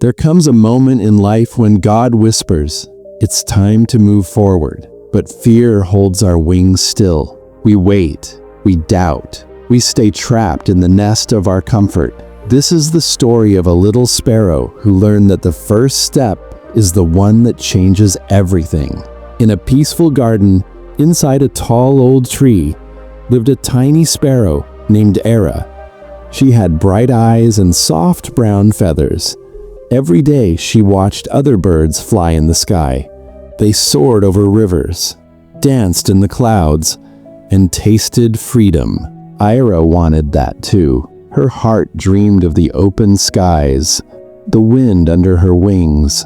There comes a moment in life when God whispers, "It's time to move forward." But fear holds our wings still. We wait, we doubt, we stay trapped in the nest of our comfort. This is the story of a little sparrow who learned that the first step is the one that changes everything. In a peaceful garden, inside a tall old tree, lived a tiny sparrow named Era. She had bright eyes and soft brown feathers. Every day she watched other birds fly in the sky. They soared over rivers, danced in the clouds, and tasted freedom. Ira wanted that too. Her heart dreamed of the open skies, the wind under her wings,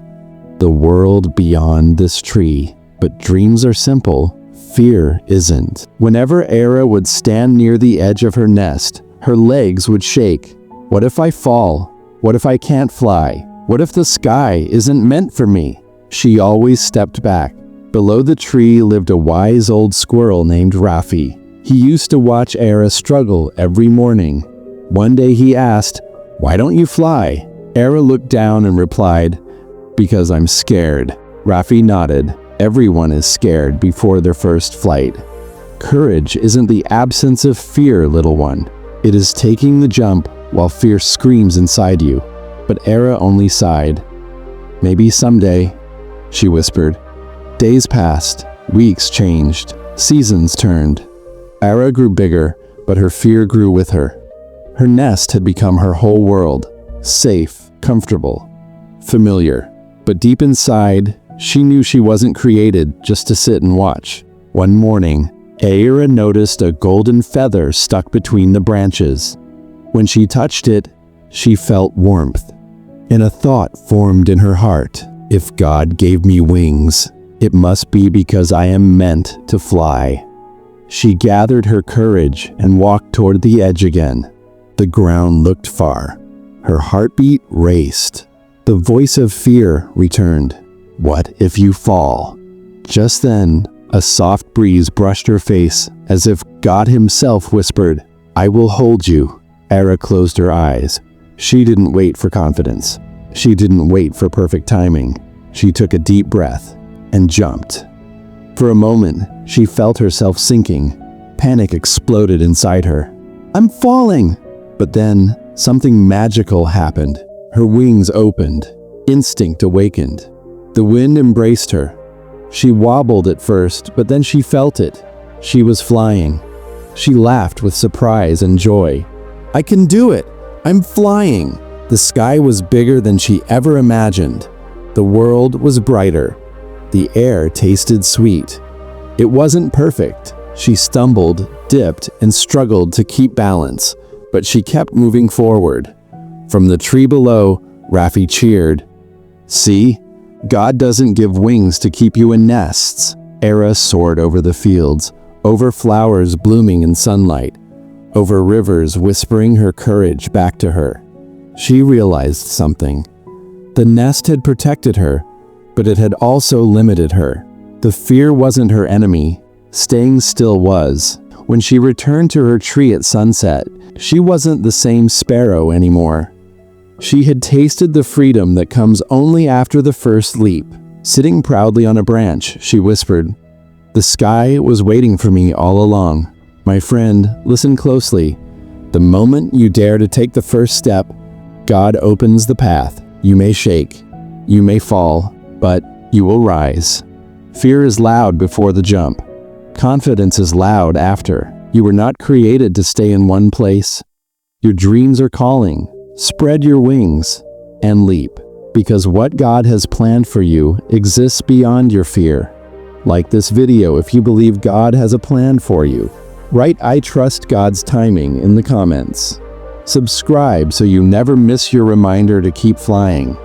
the world beyond this tree. But dreams are simple, fear isn't. Whenever Era would stand near the edge of her nest, her legs would shake. What if I fall? What if I can't fly? What if the sky isn't meant for me? She always stepped back. Below the tree lived a wise old squirrel named Rafi. He used to watch Era struggle every morning. One day he asked, "Why don't you fly?" Era looked down and replied, "Because I'm scared." Rafi nodded. Everyone is scared before their first flight. Courage isn't the absence of fear, little one. It is taking the jump while fear screams inside you. But Era only sighed. "Maybe someday," she whispered. Days passed, weeks changed, seasons turned. Era grew bigger, but her fear grew with her. Her nest had become her whole world, safe, comfortable, familiar. But deep inside, she knew she wasn't created just to sit and watch. One morning, Era noticed a golden feather stuck between the branches. When she touched it, she felt warmth. And a thought formed in her heart. If God gave me wings, it must be because I am meant to fly. She gathered her courage and walked toward the edge again. The ground looked far. Her heartbeat raced. The voice of fear returned. What if you fall? Just then, a soft breeze brushed her face as if God himself whispered, "I will hold you." Era closed her eyes. She didn't wait for confidence. She didn't wait for perfect timing. She took a deep breath and jumped. For a moment, she felt herself sinking. Panic exploded inside her. "I'm falling!" But then, something magical happened. Her wings opened. Instinct awakened. The wind embraced her. She wobbled at first, but then she felt it. She was flying. She laughed with surprise and joy. "I can do it! I'm flying!" The sky was bigger than she ever imagined. The world was brighter. The air tasted sweet. It wasn't perfect. She stumbled, dipped, and struggled to keep balance, but she kept moving forward. From the tree below, Rafi cheered. "See? God doesn't give wings to keep you in nests." Era soared over the fields, over flowers blooming in sunlight, over rivers whispering her courage back to her. She realized something. The nest had protected her, but it had also limited her. The fear wasn't her enemy. Staying still was. When she returned to her tree at sunset, she wasn't the same sparrow anymore. She had tasted the freedom that comes only after the first leap. Sitting proudly on a branch, she whispered, "The sky was waiting for me all along." My friend, listen closely. The moment you dare to take the first step, God opens the path. You may shake, you may fall, but you will rise. Fear is loud before the jump. Confidence is loud after. You were not created to stay in one place. Your dreams are calling. Spread your wings and leap, because what God has planned for you exists beyond your fear. Like this video if you believe God has a plan for you. Write "I trust God's timing" in the comments. Subscribe so you never miss your reminder to keep flying.